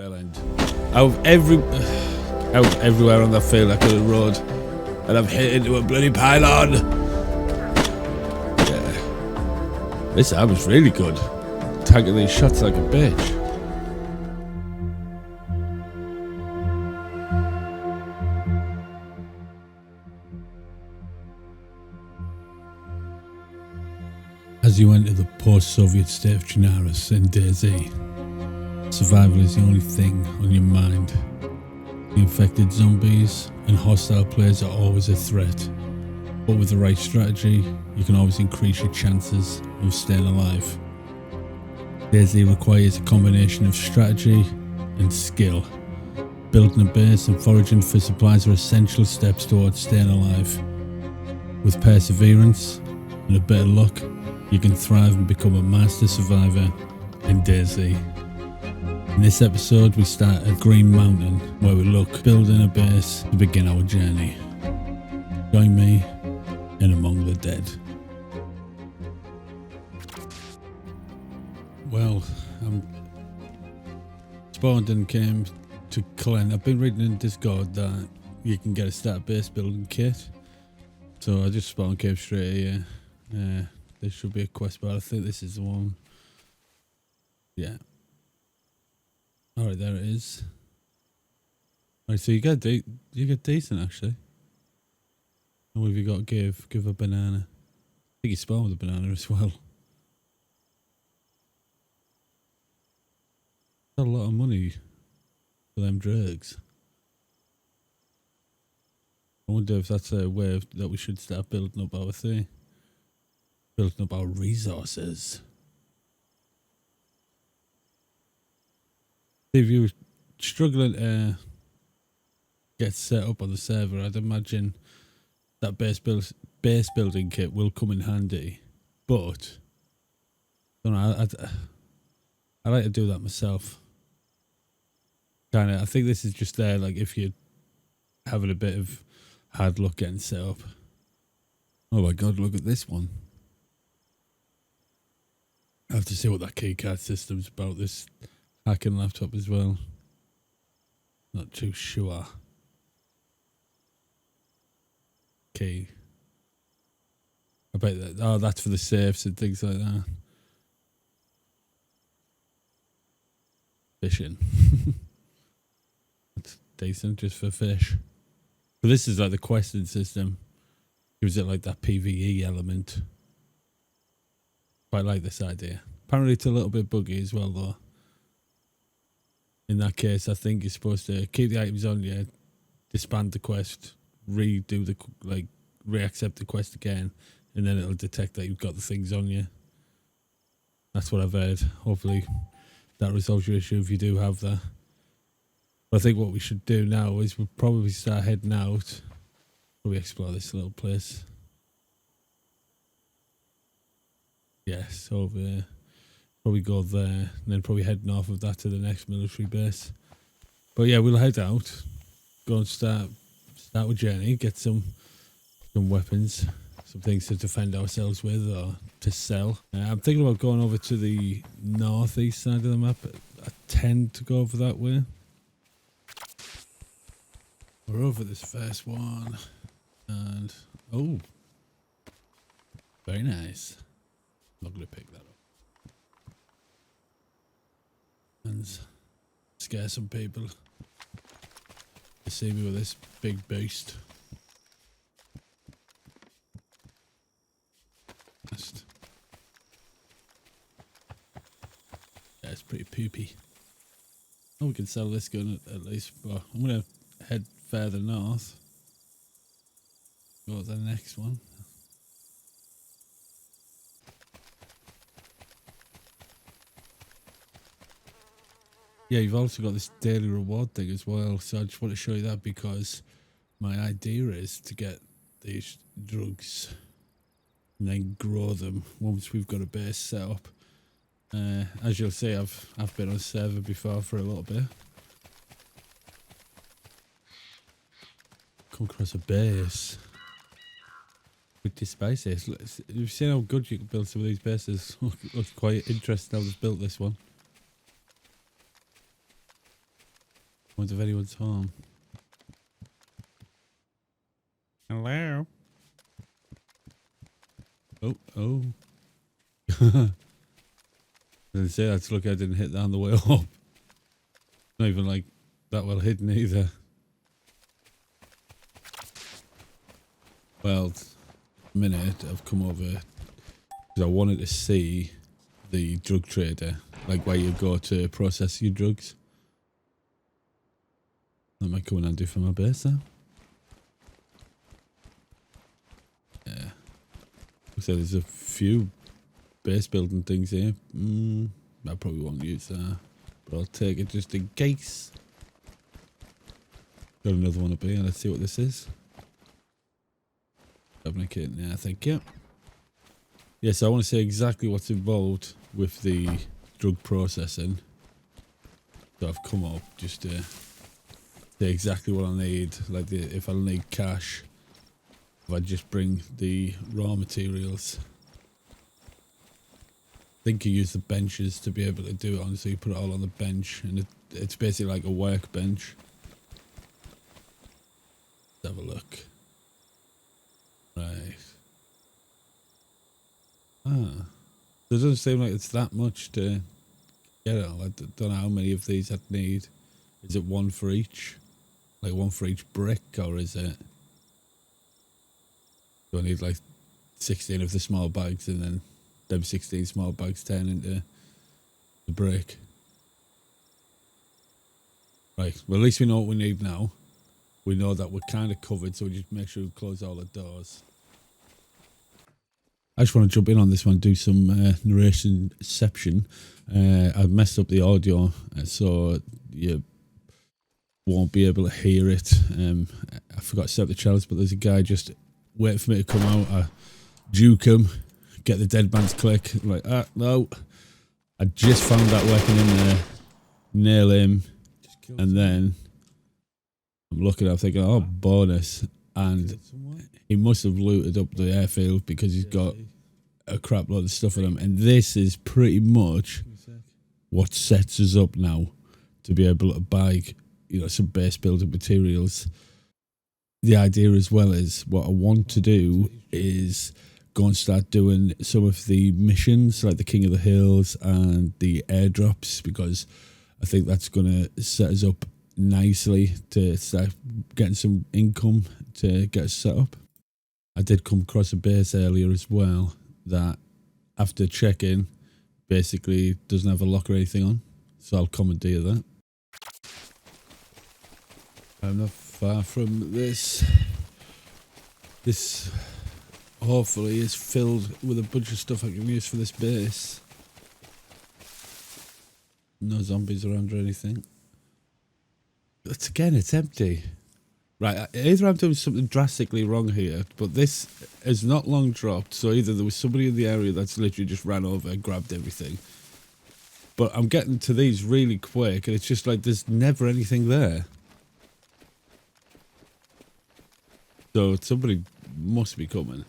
bell end. Out of everywhere on that field I could have rode, and I've hit into a bloody pylon. Yeah. This arm is really good. Tagging these shots like a bitch. As you enter the post-Soviet state of Chernarus in DayZ, survival is the only thing on your mind. The infected zombies and hostile players are always a threat, but with the right strategy, you can always increase your chances of staying alive. DayZ requires a combination of strategy and skill. Building a base and foraging for supplies are essential steps towards staying alive. With perseverance and a bit of luck, you can thrive and become a master survivor in DayZ. In this episode, we start at Green Mountain, where we look building a base to begin our journey. Join me in Among the Dead. Well, I'm spawned and came to Glen. I've been reading in Discord that you can get a start base building kit, so I just spawned came straight here. There should be a quest, but I think this is the one. Yeah. Alright, there it is. Alright, so you get decent actually. And what have you got to give? Give a banana. I think you spawn with a banana as well. That's a lot of money for them drugs. I wonder if that's a way that we should start building up our thing. Building up our resources. If you were struggling to get set up on the server, I'd imagine that base building kit will come in handy. But I don't know, I like to do that myself. I think this is just there, like if you're having a bit of hard luck getting set up. Oh my god, look at this one. I have to see what that keycard system's about, this hacking laptop as well. Not too sure. Key. I bet that, oh, that's for the safes and things like that. Fishing. That's decent, just for fish. But this is like the questing system. Gives it like that PvE element. Quite like this idea. Apparently it's a little bit buggy as well though. In that case, I think you're supposed to keep the items on you, disband the quest, redo the, like, re-accept the quest again, and then it'll detect that you've got the things on you. That's what I've heard. Hopefully that resolves your issue if you do have that. But I think what we should do now is we'll probably start heading out. Probably explore this little place. Yes, over there. Probably go there, and then probably head north of that to the next military base. But yeah, we'll head out, go and start our journey, get some weapons, some things to defend ourselves with or to sell. I'm thinking about going over to the northeast side of the map. I tend to go over that way. We're over this first one, and oh, very nice. I'm not going to pick that up. And scare some people to see me with this big beast. Just, yeah, it's pretty poopy. Oh, we can sell this gun at least, but I'm going to head further north. Go to the next one. Yeah, you've also got this daily reward thing as well, so I just want to show you that because my idea is to get these drugs and then grow them once we've got a base set up. As you'll see, I've been on server before for a little bit. Come across a base. Pretty spicy. You've seen how good you can build some of these bases. Looks quite interesting how they've built this one. wonder if anyone's home. Hello? Oh. Didn't say that's lucky I didn't hit that on the way up. Not even like that well hidden either. Well, a minute I've come over because I wanted to see the drug trader, like where you go to process your drugs. That might come in handy for my base though. Yeah. Looks like there's a few base building things here. I probably won't use that, but I'll take it just in case. Got another one up here. Let's see what this is. Fabricating, yeah, thank you. Yeah, so I want to say exactly what's involved with the drug processing. So I've come up just to say exactly what I need. Like if I need cash, if I just bring the raw materials. I think you use the benches to be able to do it on, so you put it all on the bench, and it's basically like a workbench. Let's have a look. Right. Ah. It doesn't seem like it's that much to get it all. I don't know how many of these I'd need. Is it one for each? Like one for each brick, or is it... Do I need like 16 of the small bags and then them 16 small bags turn into the brick? Right, well at least we know what we need now. We know that we're kind of covered, so we just make sure we close all the doors. I just want to jump in on this one, do some narrationception. I've messed up the audio, so you won't be able to hear it. I forgot to set up the channels, but there's a guy just waiting for me to come out. I juke him, get the dead man's click. I'm like, no. I just found that working in there. Nail him. And then I'm looking at him thinking, oh, bonus. And he must have looted up the airfield because he's got a crap load of stuff on him. And this is pretty much what sets us up now to be able to buy, you know, some base building materials. The idea as well is what I want to do is go and start doing some of the missions like the King of the Hills and the airdrops, because I think that's going to set us up nicely to start getting some income to get us set up. I did come across a base earlier as well that after checking basically doesn't have a lock or anything on, so I'll commandeer that. I'm not far from this. This hopefully is filled with a bunch of stuff I can use for this base. No zombies around or anything. It's empty. Right, either I'm doing something drastically wrong here, but this is not long dropped, so either there was somebody in the area that's literally just ran over and grabbed everything. But I'm getting to these really quick, and it's just like there's never anything there. So somebody must be coming.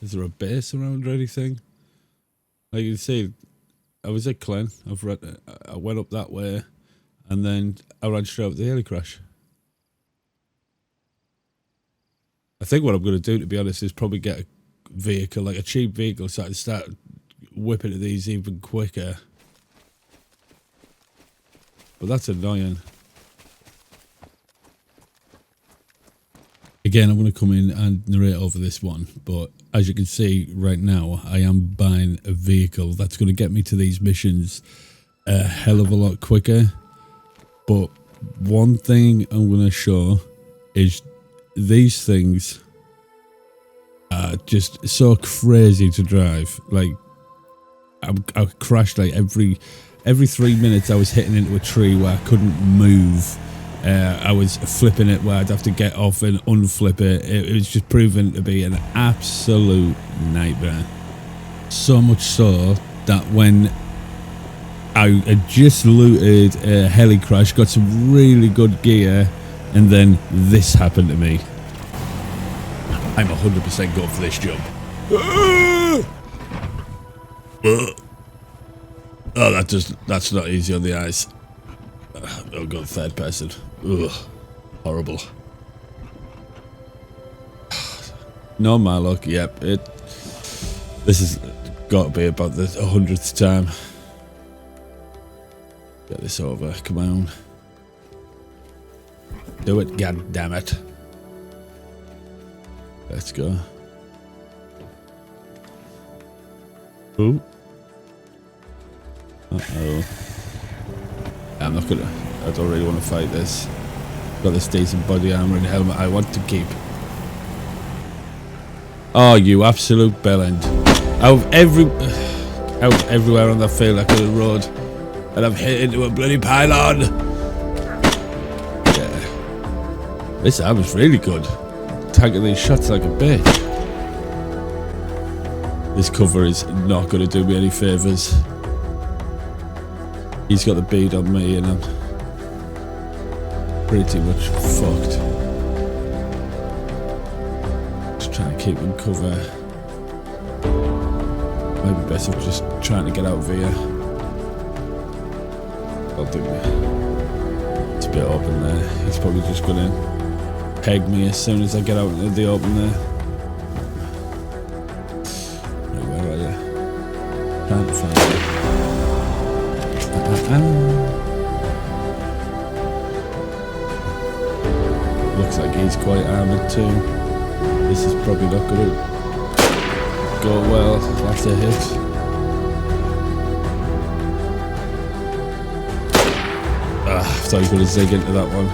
Is there a base around or anything? Like you can see, I was at Glen. I went up that way, and then I ran straight up the heli crash. I think what I'm going to do, to be honest, is probably get a vehicle, like a cheap vehicle, so I can start whipping at these even quicker. But that's annoying. Again, I'm going to come in and narrate over this one, but as you can see right now, I am buying a vehicle that's going to get me to these missions a hell of a lot quicker. But one thing I'm going to show is these things are just so crazy to drive. Like, I crashed like every 3 minutes. I was hitting into a tree where I couldn't move. I was flipping it where I'd have to get off and unflip it. It was just proven to be an absolute nightmare. So much so that when I had just looted a heli crash, got some really good gear, and then this happened to me. I'm 100% going for this jump. Oh, that's not easy on the eyes. Oh god, third person. Ugh. Horrible. No, my luck. Yep. This has got to be about the 100th time. Get this over. Come on. Do it, god damn it. Let's go. Ooh. Uh-oh. I'm not gonna... I don't really want to fight this. Got this decent body armor and helmet I want to keep. Oh, you absolute bellend. Out of everywhere on that field I could have rode. And I've hit into a bloody pylon. Yeah. This armor's really good. Tanking these shots like a bitch. This cover is not going to do me any favours. He's got the bead on me and I'm pretty much fucked. Just trying to keep him cover. Maybe better just trying to get out of here. I'll do it. It's a bit open there. He's probably just going to peg me as soon as I get out into the open there. Right, where are you? Can't find you. Looks like he's quite armoured too. This is probably not going to go well. That's a hit. I thought you were going to zig into that one.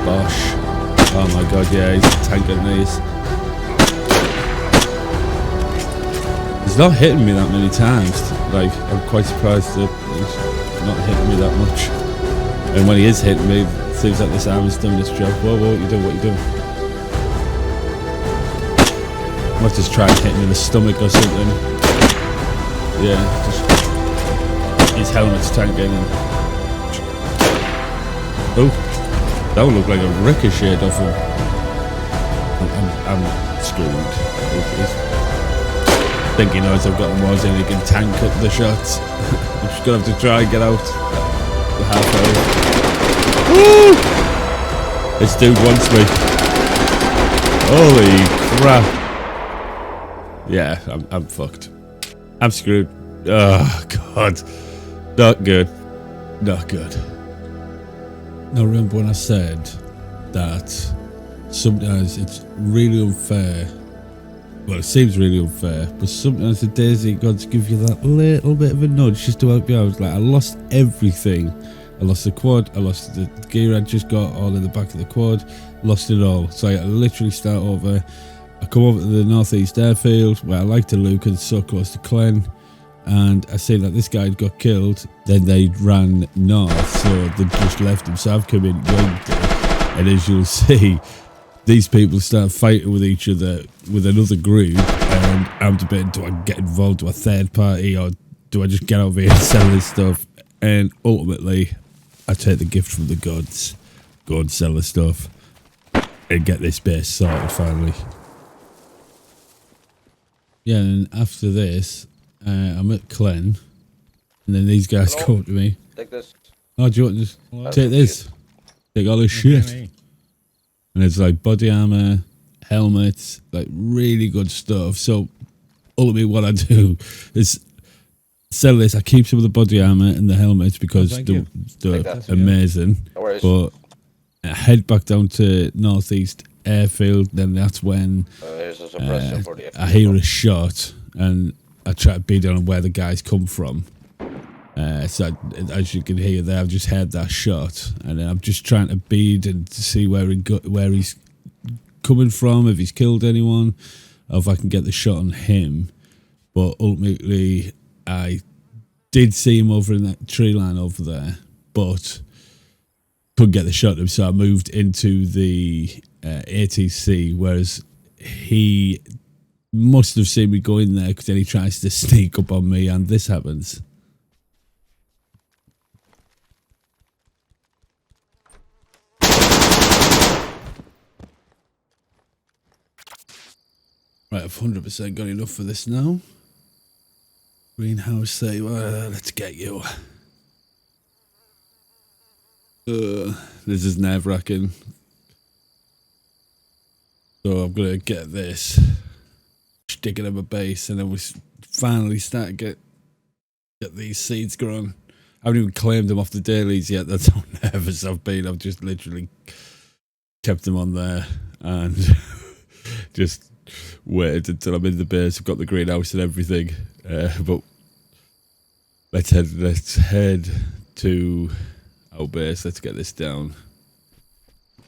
Bosh. Oh my god, yeah, he's tanking these. He's not hitting me that many times. Like, I'm quite surprised that he's not hitting me that much. And when he is hitting me, it seems like this armor's doing its job. Whoa, what you doing? What you doing? I might just try and hit him in the stomach or something. Yeah, just his helmet's tanking and oh, that would look like a ricochet off him. I'm screwed. I think he knows I've got the mods and he can tank the shots. I'm just gonna have to try and get out the halfway. Woo! This dude wants me. Holy crap. Yeah, I'm fucked. I'm screwed. Oh god. Not good. Not good. Now remember when I said that sometimes it's really unfair. Well, it seems really unfair, but sometimes the DayZ gods give you that little bit of a nudge just to help you out. Like, I lost everything. I lost the quad, I lost the gear I just got all in the back of the quad, lost it all. So I literally start over. I come over to the northeast airfield where I like to look and so close to Clen. And I see that this guy had got killed. Then they ran north, so they just left him. So I've come in, and as you'll see, these people start fighting with each other with another group. And I'm debating: do I get involved with a third party, or do I just get over here and sell this stuff? And ultimately, I take the gift from the gods, go and sell the stuff, and get this base sorted finally. Yeah, and after this. I'm at Clen, and then these guys come up to me. Take this. Oh, do you want to just take this? Take all this shit. And it's like body armor, helmets, like really good stuff. So ultimately what I do is sell this. I keep some of the body armor and the helmets because they're amazing. No but I head back down to northeast airfield. Then that's when I hear a shot and I try to beat on where the guys come from. So as you can hear there, I've just heard that shot, and I'm just trying to bead and to see where he's coming from, if he's killed anyone, or if I can get the shot on him. But ultimately, I did see him over in that tree line over there, but couldn't get the shot on him, so I moved into the ATC, whereas he must have seen me go in there because then he tries to sneak up on me and this happens. Right, I've 100% got enough for this now. Greenhouse say, let's get you. This is nerve-wracking. So I'm gonna get this, stick it in my base, and then we finally start to get these seeds growing. I haven't even claimed them off the dailies yet. That's how nervous I've been. I've just literally kept them on there and just waited until I'm in the base. I've got the greenhouse and everything. But let's head to our base. Let's get this down,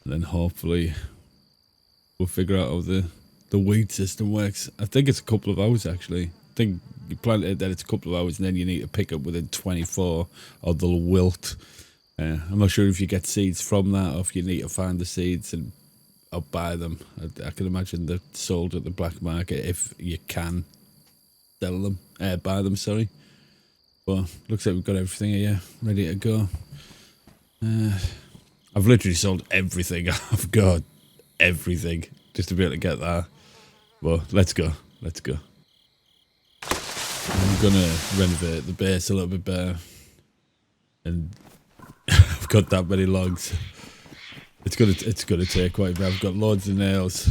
and then hopefully we'll figure out how the weed system works. I think it's a couple of hours actually. I think you plant it, then it's a couple of hours, and then you need to pick up within 24 or they'll wilt. I'm not sure if you get seeds from that or if you need to find the seeds and I'll buy them. I can imagine they're sold at the black market if you can sell them, buy them, sorry. But looks like we've got everything here ready to go. I've literally sold everything. I've got everything just to be able to get that. Well, let's go. I'm gonna renovate the base a little bit better, and I've got that many logs. It's gonna take quite a bit. I've got loads of nails,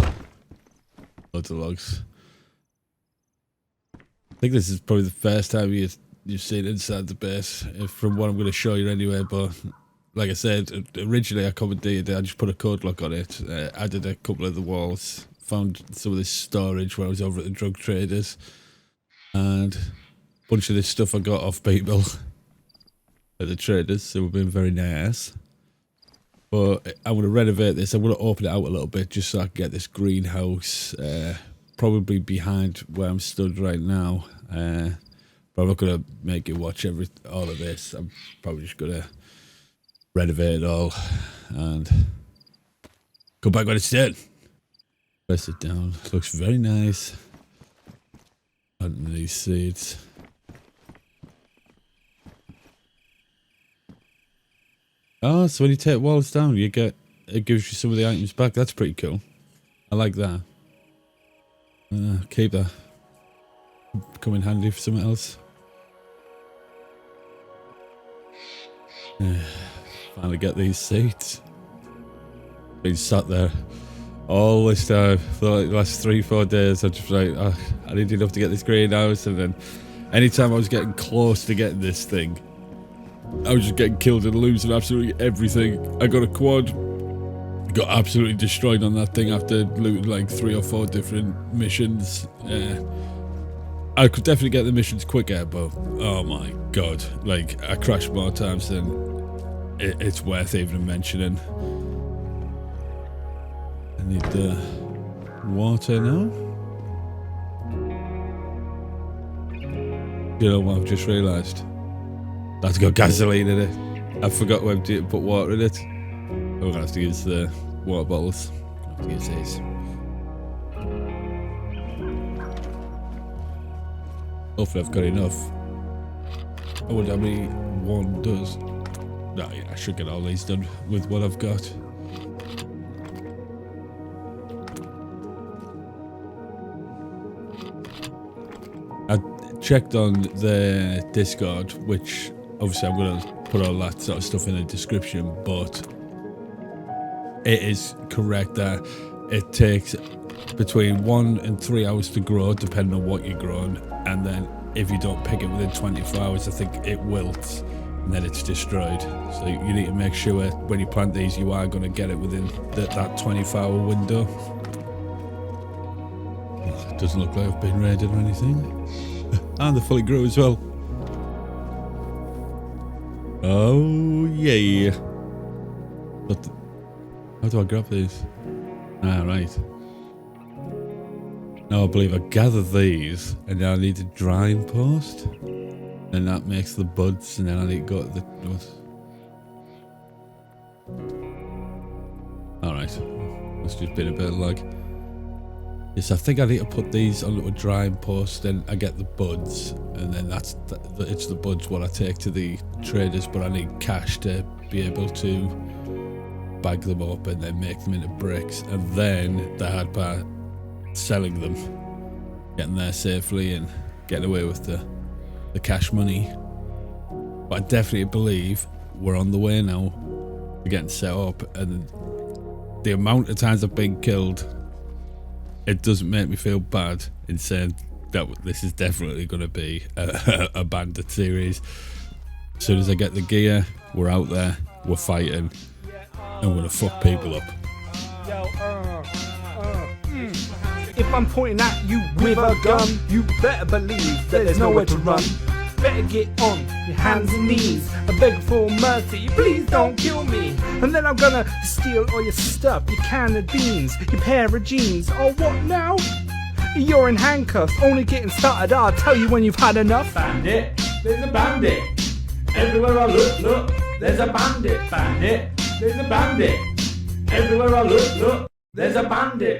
loads of logs. I think this is probably the first time you've seen inside the base, from what I'm going to show you anyway. But like I said, originally I commandeered it. I just put a code lock on it, added a couple of the walls, found some of this storage when I was over at the drug traders, and a bunch of this stuff I got off people at the traders, so we've been very nice. But I'm going to renovate this. I'm going to open it out a little bit just so I can get this greenhouse probably behind where I'm stood right now. But I'm not going to make you watch all of this. I'm probably just going to renovate it all and come back when it's done. Press it down. Looks very nice. Planting these seeds. Oh, so when you take walls down, it gives you some of the items back. That's pretty cool. I like that. Keep that. Come in handy for something else. Finally get these seats. Been sat there all this time for like the last 3-4 days. I just like, I need enough to get this greenhouse, and then anytime I was getting close to getting this thing, I was just getting killed and losing absolutely everything. I got a quad, got absolutely destroyed on that thing after looting like 3 or 4 different missions. I could definitely get the missions quicker, but oh my god, like I crashed more times than it's worth even mentioning. I need the water now. You know what I've just realised? That's got gasoline in it. I forgot to put water in it. I'm gonna have to use the water bottles. I'm gonna have to use these. Hopefully I've got enough. I wonder how many one does. No, yeah, I should get all these done with what I've got. I checked on the Discord, which obviously I'm going to put all that sort of stuff in the description, but it is correct that it takes between 1 and 3 hours to grow, depending on what you're growing, and then if you don't pick it within 24 hours, I think it wilts and then it's destroyed. So you need to make sure when you plant these, you are going to get it within that 24-hour window. It doesn't look like I've been raided or anything. And they fully grew as well. Oh yeah. How do I grab these? Ah, right. Now I believe I gather these, and then I need to dry and post, and that makes the buds, and then I need to go to the buds. Alright, that's just been a bit of lag. Yes, I think I need to put these on a dry and post, then I get the buds, and then it's the buds what I take to the traders, but I need cash to be able to bag them up and then make them into bricks, and then the hard part, selling them, getting there safely and getting away with the the cash money. But I definitely believe we're on the way now. We're getting set up, and the amount of times I've been killed, it doesn't make me feel bad in saying that this is definitely going to be a Bandit series. As soon as I get the gear, we're out there, we're fighting, and we're going to fuck people up. If I'm pointing at you with a gun, you better believe that there's nowhere to run. Better get on your hands and knees and beg for mercy. Please don't kill me. And then I'm gonna steal all your stuff, your can of beans, your pair of jeans. Oh, what now? You're in handcuffs, only getting started. I'll tell you when you've had enough. Bandit, there's a bandit. Everywhere I look, there's a bandit. Bandit, there's a bandit. Everywhere I look, there's a bandit.